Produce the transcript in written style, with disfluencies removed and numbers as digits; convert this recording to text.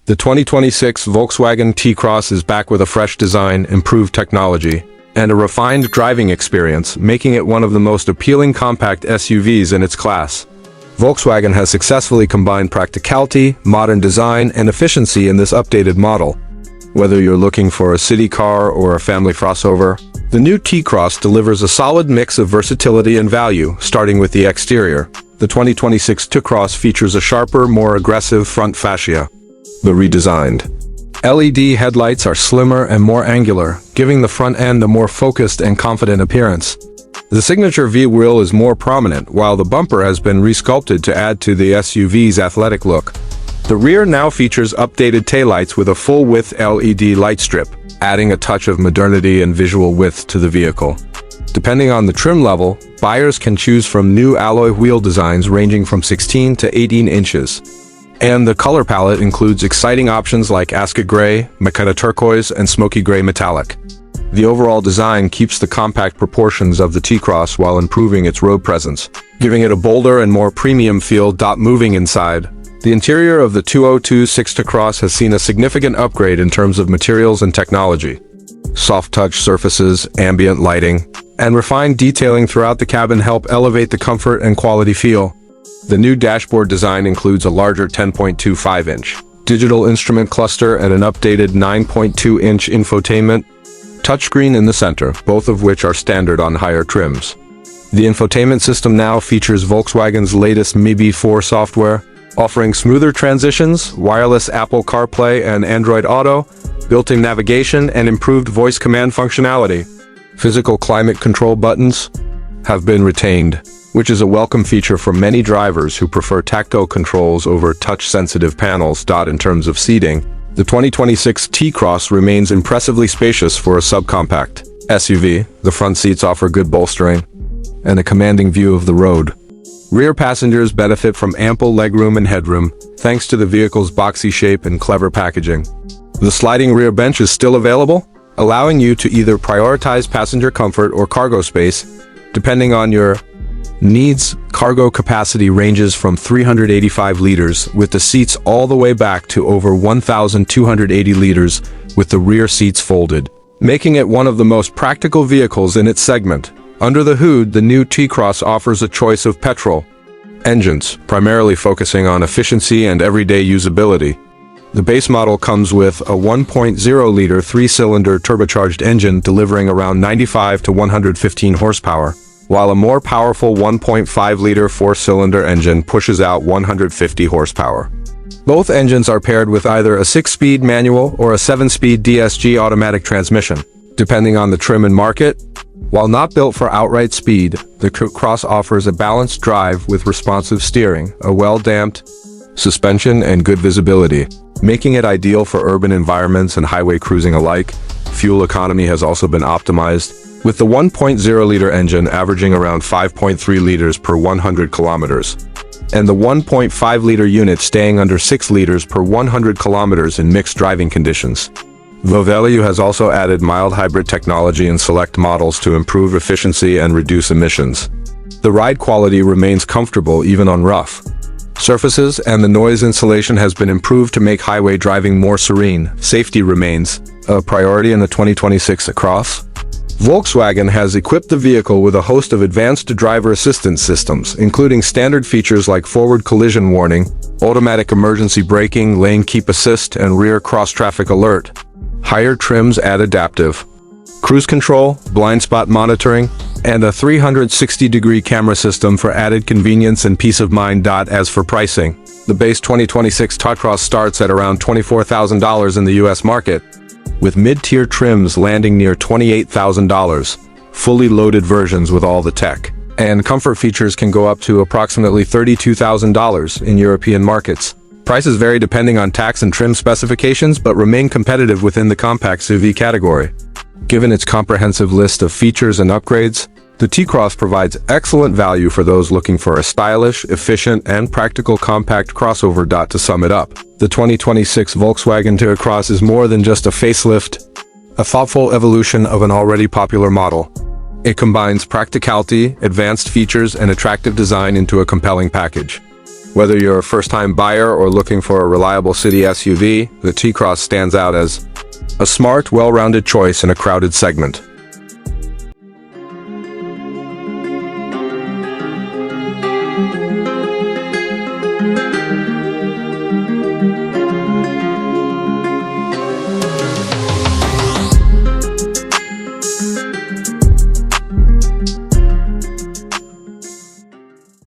The 2026 Volkswagen T-Cross is back with a fresh design, improved technology, and a refined driving experience, making it one of the most appealing compact SUVs in its class. Volkswagen has successfully combined practicality, modern design, and efficiency in this updated model. Whether you're looking for a city car or a family crossover, the new T-Cross delivers a solid mix of versatility and value, starting with the exterior. The 2026 T-Cross features a sharper, more aggressive front fascia. The redesigned LED headlights are slimmer and more angular, giving the front end a more focused and confident appearance. The signature V-wheel is more prominent, while the bumper has been resculpted to add to the SUV's athletic look. The rear now features updated taillights with a full-width LED light strip, adding a touch of modernity and visual width to the vehicle. Depending on the trim level, buyers can choose from new alloy wheel designs ranging from 16 to 18 inches. And the color palette includes exciting options like Ascot Gray, Makita Turquoise, and Smoky Gray Metallic. The overall design keeps the compact proportions of the T-Cross while improving its road presence, giving it a bolder and more premium feel. Moving inside, the interior of the 2026 T-Cross has seen a significant upgrade in terms of materials and technology. Soft touch surfaces, ambient lighting, and refined detailing throughout the cabin help elevate the comfort and quality feel. The new dashboard design includes a larger 10.25-inch digital instrument cluster and an updated 9.2-inch infotainment touchscreen in the center, both of which are standard on higher trims. The infotainment system now features Volkswagen's latest MIB 4 software, offering smoother transitions, wireless Apple CarPlay and Android Auto, built-in navigation, and improved voice command functionality. Physical climate control buttons have been retained, which is a welcome feature for many drivers who prefer tactile controls over touch-sensitive panels. In terms of seating, the 2026 T-Cross remains impressively spacious for a subcompact SUV. The front seats offer good bolstering and a commanding view of the road. Rear passengers benefit from ample legroom and headroom, thanks to the vehicle's boxy shape and clever packaging. The sliding rear bench is still available, allowing you to either prioritize passenger comfort or cargo space, depending on your needs. Cargo capacity ranges from 385 liters with the seats all the way back to over 1,280 liters with the rear seats folded, making it one of the most practical vehicles in its segment. Under the hood, the new T-Cross offers a choice of petrol engines, primarily focusing on efficiency and everyday usability. The base model comes with a 1.0-liter 3-cylinder turbocharged engine delivering around 95 to 115 horsepower, while a more powerful 1.5-liter 4-cylinder engine pushes out 150 horsepower. Both engines are paired with either a 6-speed manual or a 7-speed DSG automatic transmission, depending on the trim and market. While not built for outright speed, the T-Cross offers a balanced drive with responsive steering, a well-damped suspension, and good visibility, making it ideal for urban environments and highway cruising alike. Fuel economy has also been optimized, with the 1.0-liter engine averaging around 5.3 liters per 100 kilometers, and the 1.5-liter unit staying under 6 liters per 100 kilometers in mixed driving conditions. Volkswagen has also added mild hybrid technology in select models to improve efficiency and reduce emissions. The ride quality remains comfortable even on rough surfaces, and the noise insulation has been improved to make highway driving more serene. Safety remains a priority in the 2026 T-Cross. Volkswagen has equipped the vehicle with a host of advanced driver assistance systems, including standard features like forward collision warning, automatic emergency braking, lane keep assist, and rear cross-traffic alert. Higher trims add adaptive cruise control, blind spot monitoring, and a 360-degree camera system for added convenience and peace of mind. As for pricing, the base 2026 T-Cross starts at around $24,000 in the US market, with mid-tier trims landing near $28,000. Fully loaded versions with all the tech and comfort features can go up to approximately $32,000 in European markets. Prices vary depending on tax and trim specifications, but remain competitive within the compact SUV category. Given its comprehensive list of features and upgrades, the T-Cross provides excellent value for those looking for a stylish, efficient, and practical compact crossover. To sum it up, the 2026 Volkswagen T-Cross is more than just a facelift, a thoughtful evolution of an already popular model. It combines practicality, advanced features, and attractive design into a compelling package. Whether you're a first-time buyer or looking for a reliable city SUV, the T-Cross stands out as a smart, well-rounded choice in a crowded segment.